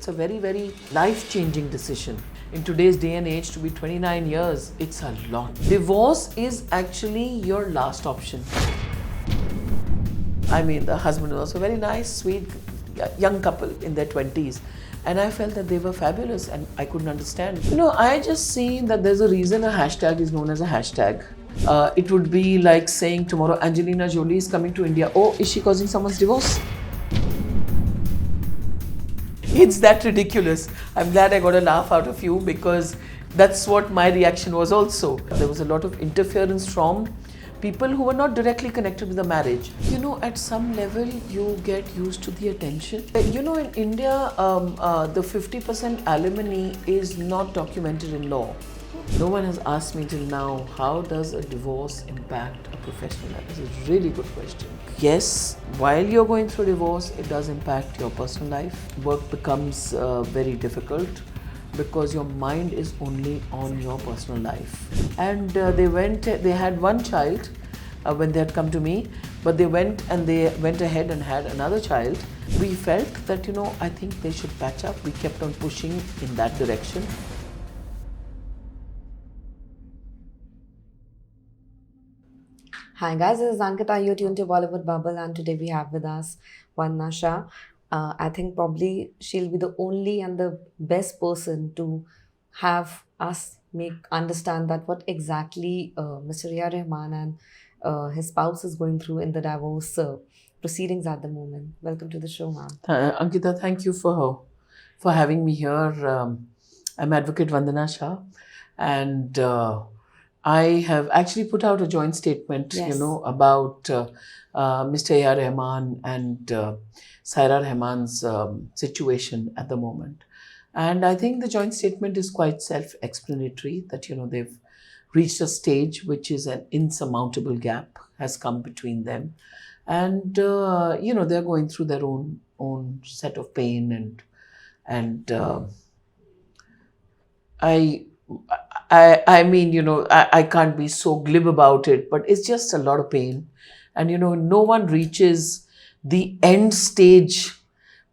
it's a very, very life-changing decision. In today's day and age, to be 29 years, it's a lot. Divorce is actually your last option. I mean, the husband was also very nice, sweet, young couple in their 20s. And I felt that they were fabulous and I couldn't understand. I just see that there's a reason a hashtag is known as a hashtag. It would be like saying tomorrow Angelina Jolie is coming to India. Oh, is she causing someone's divorce? It's that ridiculous. I'm glad I got a laugh out of you because that's what my reaction was also. There was a lot of interference from people who were not directly connected with the marriage. At some level, you get used to the attention. In India, the 50% alimony is not documented in law. No one has asked me till now, how does a divorce impact a professional life? It's a really good question. Yes, while you're going through divorce, it does impact your personal life. Work becomes very difficult because your mind is only on your personal life. And they had one child when they had come to me, but they went ahead and had another child. We felt that, I think they should patch up. We kept on pushing in that direction. Hi guys, this is Ankita. You're tuned to Bollywood Bubble, and today we have with us Vandana Shah. I think probably she'll be the only and the best person to have us understand that what exactly Mr. AR Rahman and his spouse is going through in the divorce proceedings at the moment. Welcome to the show, ma'am. Ankita, thank you for having me here. I'm Advocate Vandana Shah, and I have actually put out a joint statement, Yes. about Mr. AR Rahman and Saira Rahman's situation at the moment. And I think the joint statement is quite self-explanatory that, they've reached a stage which is an insurmountable gap has come between them. And, they're going through their own set of pain and I mean, I can't be so glib about it, but it's just a lot of pain. And, no one reaches the end stage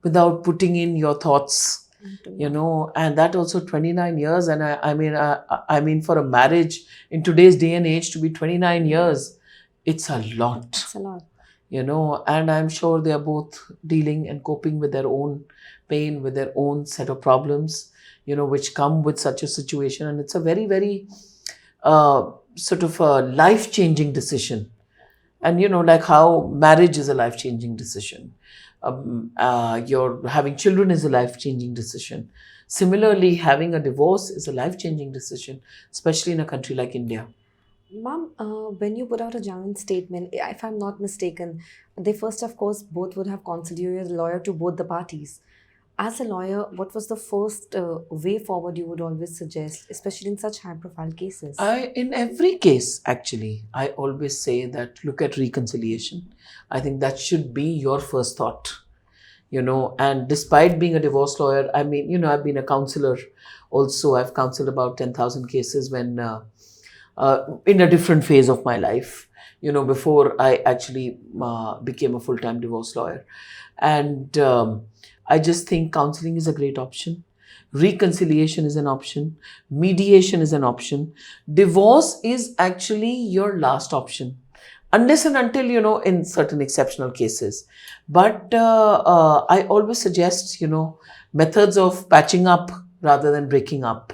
without putting in your thoughts, and that also 29 years. And I mean, for a marriage in today's day and age to be 29 years, it's a lot. It's a lot. And I'm sure they are both dealing and coping with their own pain, with their own set of problems, which come with such a situation. And it's a very, very sort of a life-changing decision. And, like how marriage is a life-changing decision. You're having children is a life-changing decision. Similarly, having a divorce is a life-changing decision, especially in a country like India. Ma'am, when you put out a joint statement, if I'm not mistaken, they first, of course, both would have consulted you as a lawyer to both the parties. As a lawyer, what was the first way forward you would always suggest, especially in such high-profile cases? In every case, actually, I always say that look at reconciliation. I think that should be your first thought, and despite being a divorce lawyer, I mean, I've been a counselor also. I've counseled about 10,000 cases when in a different phase of my life, before I actually became a full-time divorce lawyer. And I just think counseling is a great option. Reconciliation is an option. Mediation is an option. Divorce is actually your last option. Unless and until, in certain exceptional cases. But I always suggest, methods of patching up rather than breaking up.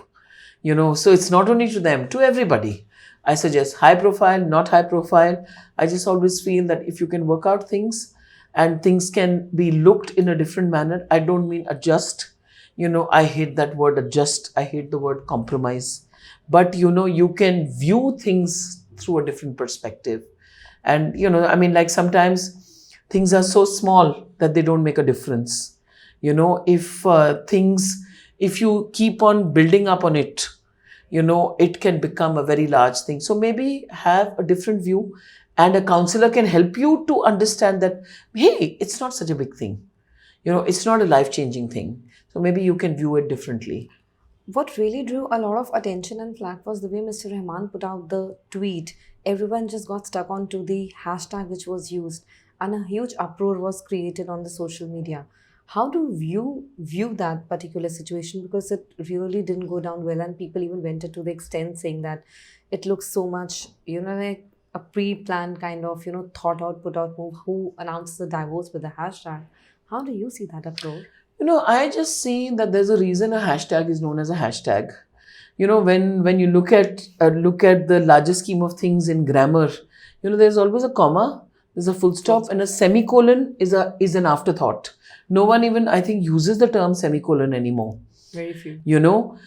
So it's not only to them, to everybody. I suggest high profile, not high profile. I just always feel that if you can work out things and things can be looked in a different manner, I don't mean adjust. I hate that word adjust. I hate the word compromise. But, you can view things through a different perspective. And, like sometimes things are so small that they don't make a difference. If you keep on building up on it, it can become a very large thing. So maybe have a different view, and a counselor can help you to understand that, hey, it's not such a big thing. It's not a life-changing thing. So maybe you can view it differently. What really drew a lot of attention and flack was the way Mr. Rahman put out the tweet. Everyone just got stuck onto the hashtag which was used, and a huge uproar was created on the social media. How do you view that particular situation? Because it really didn't go down well, and people even went to the extent saying that it looks so much, like a pre-planned kind of, thought out, put out move. Who announced the divorce with the hashtag? How do you see that approach? I just see that there's a reason a hashtag is known as a hashtag. When you look at the larger scheme of things in grammar, there's always a comma, there's a full stop, and a semicolon is an afterthought. No one even, I think, uses the term semicolon anymore. Very few.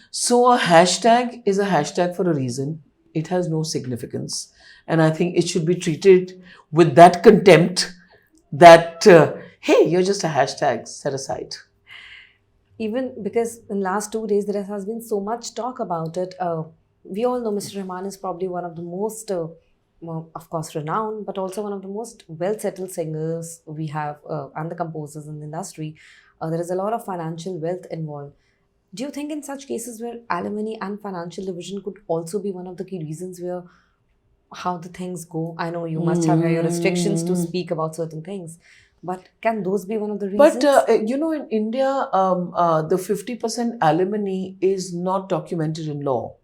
So a hashtag is a hashtag for a reason. It has no significance, and I think it should be treated with that contempt that hey, you're just a hashtag, set aside. Even because in last 2 days there has been so much talk about it. We all know Mr. Rahman is probably one of the most, well, of course, renowned, but also one of the most well-settled singers we have, and the composers in the industry. There is a lot of financial wealth involved. Do you think in such cases where alimony and financial division could also be one of the key reasons where how the things go? I know you must have your restrictions to speak about certain things, but can those be one of the reasons? But in India, the 50% alimony is not documented in law.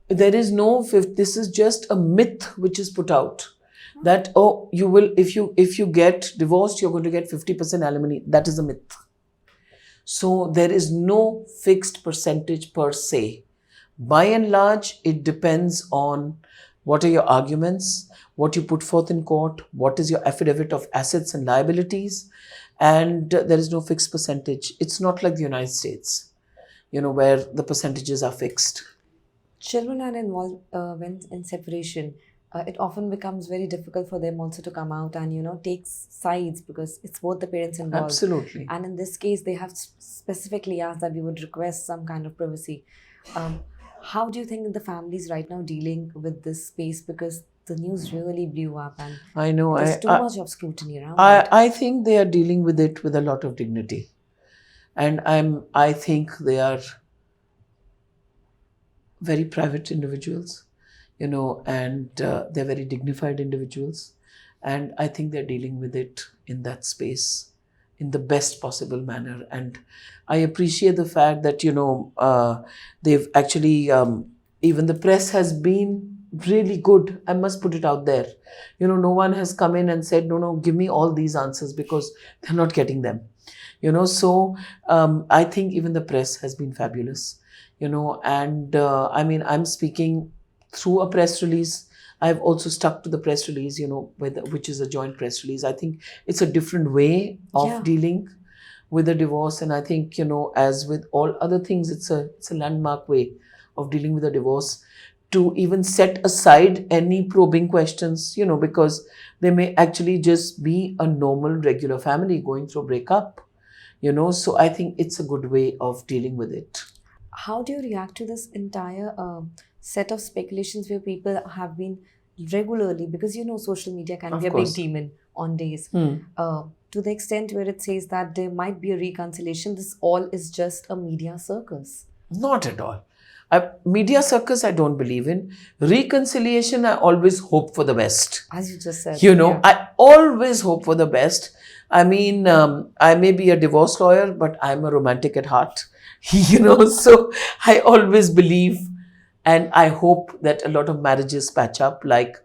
There is no fifth. This is just a myth which is put out that you will, if you get divorced, you're going to get 50% alimony. That is a myth. So there is no fixed percentage per se. By and large, it depends on what are your arguments, what you put forth in court, what is your affidavit of assets and liabilities, and there is no fixed percentage. It's not like the United States, where the percentages are fixed. Children are involved when in separation. It often becomes very difficult for them also to come out and take sides, because it's both the parents involved. Absolutely. And in this case, they have specifically asked that we would request some kind of privacy. How do you think the families right now dealing with this space? Because the news really blew up, and I know there's too much of scrutiny around it. I think they are dealing with it with a lot of dignity, and I think they are very private individuals, and they're very dignified individuals, and I think they're dealing with it in that space in the best possible manner. And I appreciate the fact that they've actually even the press has been really good. I must put it out there. No one has come in and said, no, give me all these answers, because they're not getting them. So I think even the press has been fabulous. And I'm speaking through a press release. I've also stuck to the press release, which is a joint press release. I think it's a different way of dealing with a divorce. And I think, as with all other things, it's a landmark way of dealing with a divorce, to even set aside any probing questions, because they may actually just be a normal, regular family going through a breakup, So I think it's a good way of dealing with it. How do you react to this entire set of speculations where people have been regularly, because social media can be a big demon on days, to the extent where it says that there might be a reconciliation? This all is just a media circus. Not at all. Media circus, I don't believe in. Reconciliation, I always hope for the best. As you just said. I always hope for the best. I mean, I may be a divorce lawyer, but I'm a romantic at heart. So I always believe and I hope that a lot of marriages patch up. Like,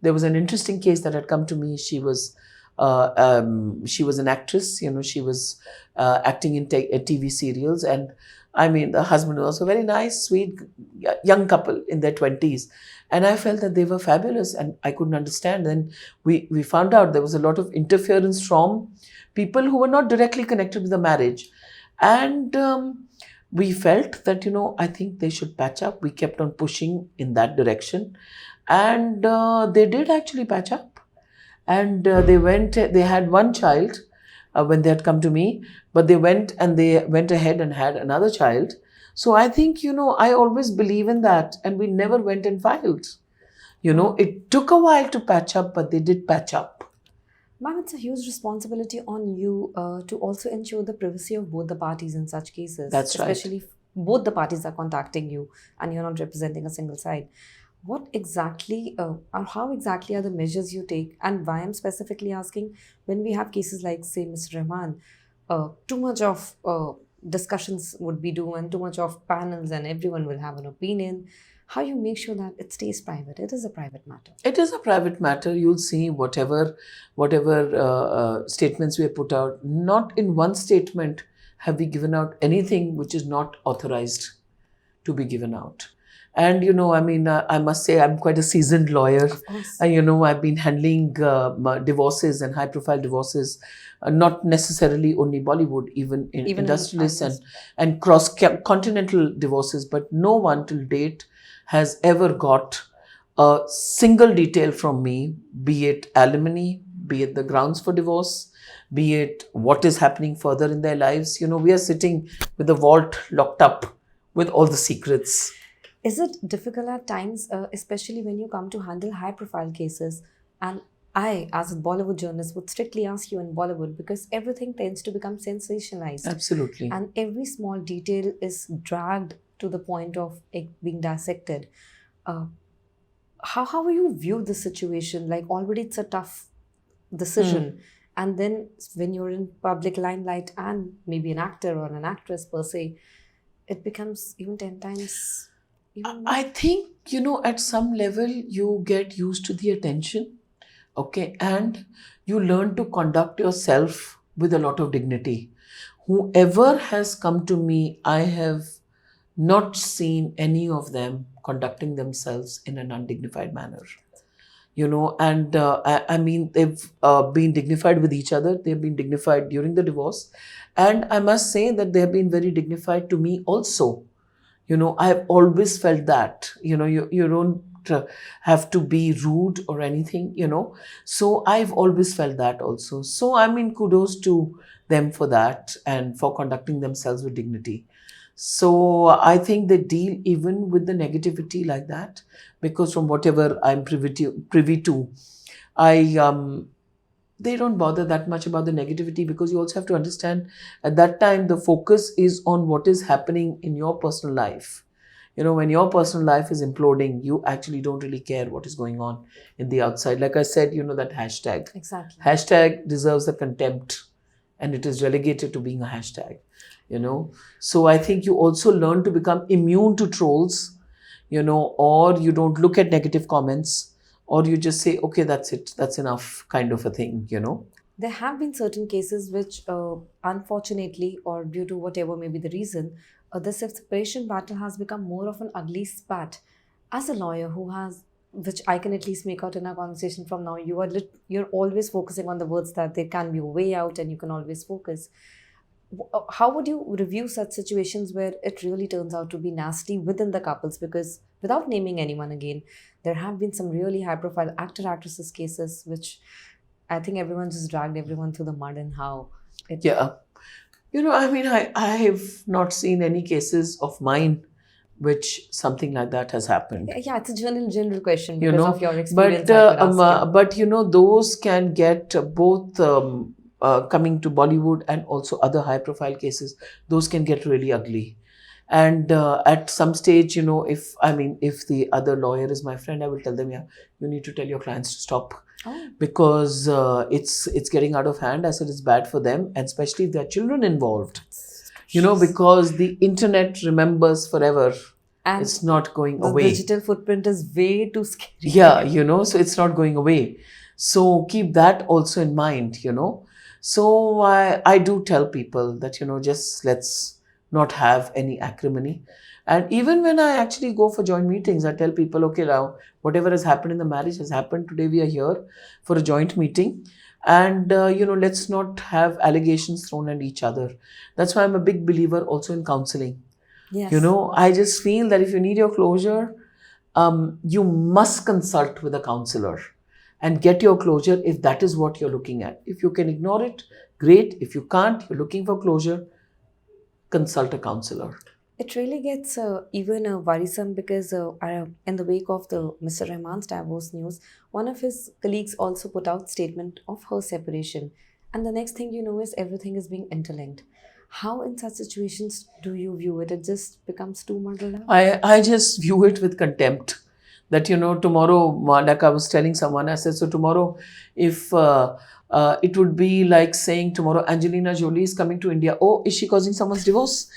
there was an interesting case that had come to me. She was an actress. She was acting in TV serials, and the husband was also very nice, sweet, young couple in their 20s. And I felt that they were fabulous, and I couldn't understand. Then we found out there was a lot of interference from people who were not directly connected with the marriage. And we felt that, I think they should patch up. We kept on pushing in that direction. And they did actually patch up. And they had one child when they had come to me, but they went ahead and had another child. So I think, I always believe in that. And we never went and filed. It took a while to patch up, but they did patch up. Ma'am, it's a huge responsibility on you to also ensure the privacy of both the parties in such cases. That's right. Especially if both the parties are contacting you and you're not representing a single side. What exactly or how exactly are the measures you take? And why I'm specifically asking, when we have cases like, say, Mr. Rahman, too much of discussions would be due and too much of panels and everyone will have an opinion. How you make sure that it stays private? It is a private matter. It is a private matter. You'll see whatever statements we have put out. Not in one statement have we given out anything which is not authorized to be given out. And I must say I'm quite a seasoned lawyer. Of course. I've been handling divorces and high-profile divorces, not necessarily only Bollywood, even in Even in industrialists others. and cross-continental divorces. But no one till date has ever got a single detail from me, be it alimony, be it the grounds for divorce, be it what is happening further in their lives. We are sitting with the vault locked up with all the secrets. Is it difficult at times, especially when you come to handle high profile cases? And I, as a Bollywood journalist, would strictly ask you in Bollywood because everything tends to become sensationalized. Absolutely. And every small detail is dragged to the point of it being dissected. Uh, how you view the situation? Like, already it's a tough decision. And then when you're in public limelight and maybe an actor or an actress per se, it becomes even 10 times even more. I think, at some level, you get used to the attention, okay, and you learn to conduct yourself with a lot of dignity. Whoever has come to me, I have not seen any of them conducting themselves in an undignified manner. And I mean, they've been dignified with each other. They've been dignified during the divorce. And I must say that they have been very dignified to me also. I've always felt that, you don't have to be rude or anything, So I've always felt that also. So, I mean, kudos to them for that and for conducting themselves with dignity. So I think they deal even with the negativity like that, because from whatever I'm privy to, they don't bother that much about the negativity, because you also have to understand at that time the focus is on what is happening in your personal life. When your personal life is imploding, you actually don't really care what is going on in the outside. Like I said, that hashtag. Exactly. Hashtag deserves the contempt, and it is relegated to being a hashtag. So I think you also learn to become immune to trolls, or you don't look at negative comments, or you just say, okay, that's it, that's enough, kind of a thing. There have been certain cases which, unfortunately, or due to whatever may be the reason, the separation battle has become more of an ugly spat. As a lawyer who has, which I can at least make out in our conversation from now, you're always focusing on the words that there can be a way out and you can always focus. How would you review such situations where it really turns out to be nasty within the couples? Because without naming anyone again, there have been some really high profile actresses cases which I think everyone just dragged everyone through the mud, and how it. Yeah. I mean, I have not seen any cases of mine which something like that has happened. Yeah, it's a general question because of your experience. But I could ask you. those can get both coming to Bollywood and also other high profile cases. Those can get really ugly. And at some stage, if the other lawyer is my friend, I will tell them, yeah, you need to tell your clients to stop, because it's getting out of hand. I said it's bad for them, and especially if there are children involved. Because the internet remembers forever. And it's not going the away. digital footprint is way too scary. Yeah, so it's not going away. So keep that also in mind, So I do tell people that, just let's not have any acrimony. And even when I actually go for joint meetings, I tell people, okay, now whatever has happened in the marriage has happened. Today we are here for a joint meeting. And, let's not have allegations thrown at each other. That's why I'm a big believer also in counselling. Yes. I just feel that if you need your closure, you must consult with a counselor and get your closure if that is what you're looking at. If you can ignore it, great. If you can't, you're looking for closure, consult a counselor. It really gets even worrisome because in the wake of the Mr. Rahman's divorce news, one of his colleagues also put out statement of her separation. And the next thing you know is everything is being interlinked. How in such situations do you view it? It just becomes too muddled up? I just view it with contempt. That, tomorrow, like I was telling someone, I said, so tomorrow, if it would be like saying tomorrow Angelina Jolie is coming to India. Oh, is she causing someone's divorce?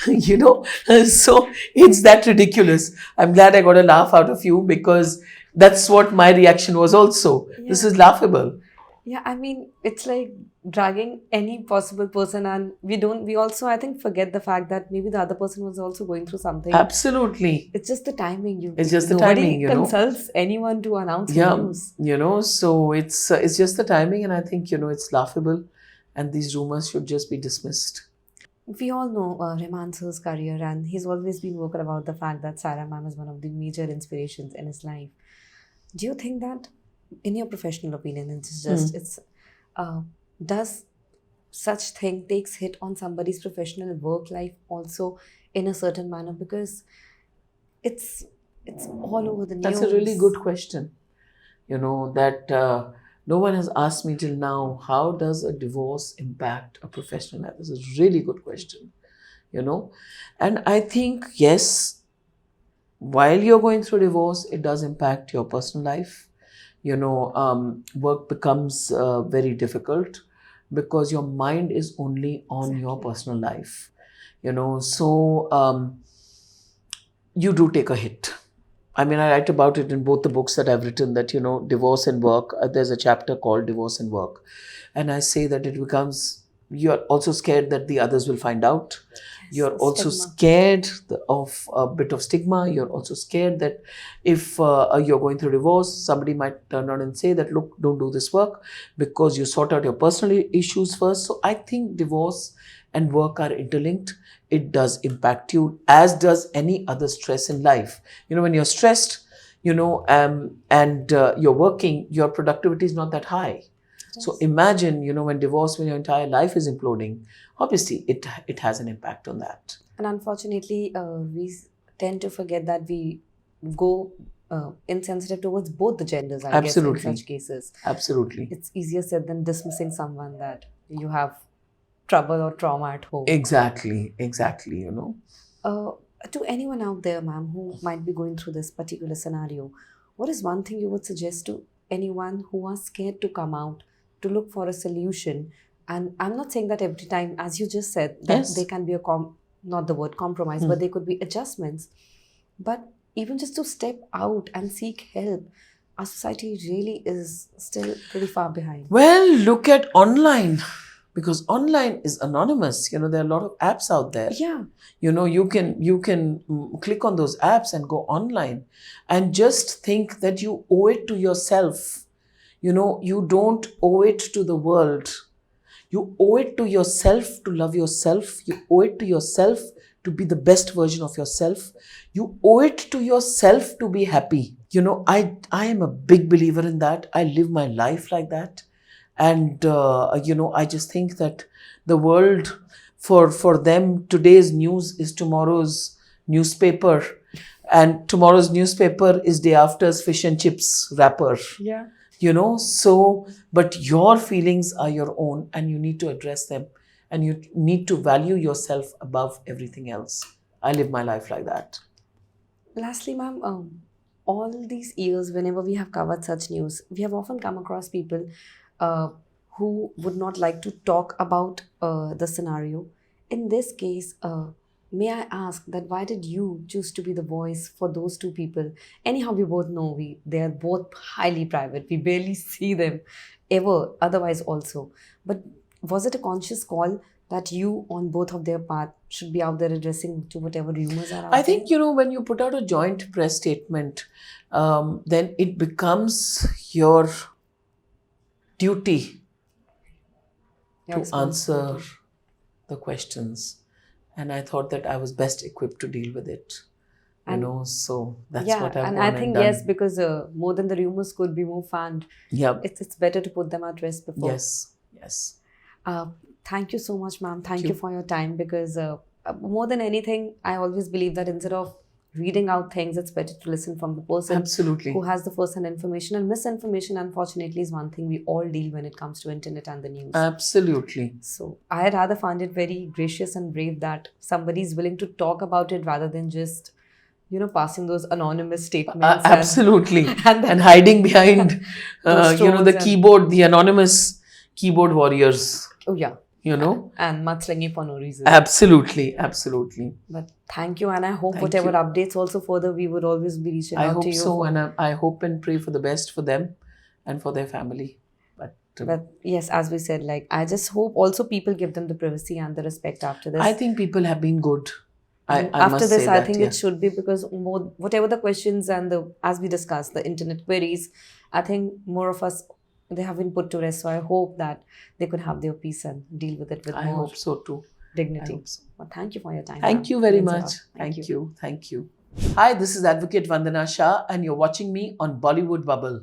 you know, so it's that ridiculous. I'm glad I got a laugh out of you, because that's what my reaction was also. This Yeah. is laughable. Yeah, I mean, it's like dragging any possible person, and we also, I think, forget the fact that maybe the other person was also going through something. Absolutely. It's just the timing. It's just the Nobody timing, consults anyone to announce the Yeah, news. so it's just the timing, and I think, it's laughable, and these rumors should just be dismissed. We all know Rahman Sir's career, and he's always been vocal about the fact that Saira ma'am is one of the major inspirations in his life. Do you think that, in your professional opinion, uh, does such thing takes hit on somebody's professional work life also in a certain manner, because it's it's all over the news. That's a really good question. That no one has asked me till now, how does a divorce impact a professional life? This is a really good question. And I think, yes, while you're going through divorce, it does impact your personal life. Work becomes very difficult, because your mind is only on your Exactly. personal life. So you do take a hit. I mean, I write about it in both the books that I've written, that, divorce and work. There's a chapter called Divorce and Work. And I say that you're also scared that the others will find out. Yes, You're also stigma. scared of a bit of stigma. You're also scared that if you're going through divorce, somebody might turn around and say that, look, don't do this work, because you sort out your personal issues first. So I think divorce and work are interlinked. It does impact you, as does any other stress in life. When you're stressed, and you're working, your productivity is not that high. So Yes. imagine, when your entire life is imploding, obviously it has an impact on that. And unfortunately, tend to forget that we go insensitive towards both the genders, I guess, in Absolutely. such cases. Absolutely. It's easier said than dismissing someone that you have trouble or trauma at home. Exactly. Uh, to anyone out there, ma'am, who might be going through this particular scenario, what is one thing you would suggest to anyone who are scared to come out to look for a solution? And I'm not saying that every time, as you just said, that Yes. there can be not the word compromise, but there could be adjustments. But even just to step out and seek help, our society really is still pretty far behind. Well, look at online, because online is anonymous. There are a lot of apps out there. Yeah. You can click on those apps and go online, and just think that you owe it to yourself. You don't owe it to the world. You owe it to yourself to love yourself. You owe it to yourself to be the best version of yourself. You owe it to yourself to be happy. I am a big believer in that. I live my life like that. And, I just think that the world, for them, today's news is tomorrow's newspaper. And tomorrow's newspaper is day after's fish and chips wrapper. Yeah. So, but your feelings are your own, and you need to address them, and you need to value yourself above everything else. I live my life like that. Lastly, ma'am, all these years, whenever we have covered such news, we have often come across people uh, who would not like to talk about the scenario. In this case, may I ask that why did you choose to be the voice for those two people? Anyhow, we both know they are both highly private. We barely see them ever otherwise also. But was it a conscious call that you on both of their part should be out there addressing to whatever rumors are out I think, there? when you put out a joint press statement, then it becomes your duty Your to answer responsibility. the questions. And I thought that I was best equipped to deal with it. And So that's yeah, what I've and gone I and think done. yes, because more than the rumors could be more fanned, Yep. it's better to put them at rest before. Yes. Uh, thank you so much, ma'am. Thank you. you for your time, because more than anything, I always believe that instead of reading out things, it's better to listen from the person Absolutely. who has the first-hand information. And misinformation, unfortunately, is one thing we all deal when it comes to internet and the news. Absolutely. So I rather find it very gracious and brave that somebody is willing to talk about it rather than just passing those anonymous statements. Absolutely. And And hiding behind, Those the trolls and- keyboard, the anonymous keyboard warriors, oh, yeah. And mudslinging for no reason. Absolutely. Absolutely. But thank you, and I hope Thank whatever you. updates also further, we would always be reaching I out hope to you. so. And I hope and pray for the best for them and for their family. But yes, as we said, like, I just hope also people give them the privacy and the respect after this. I think people have been good. I after must this, say I that, think yeah. it should be, because more, whatever the questions and as we discussed, the internet queries, I think more of us, they have been put to rest. So I hope that they could have their peace and deal with it with I more hope so too. dignity. I hope so. Well, thank you for your time. Thank ma'am. you very Means a much. lot. Thank you. Thank you. Hi, this is Advocate Vandana Shah, and you're watching me on Bollywood Bubble.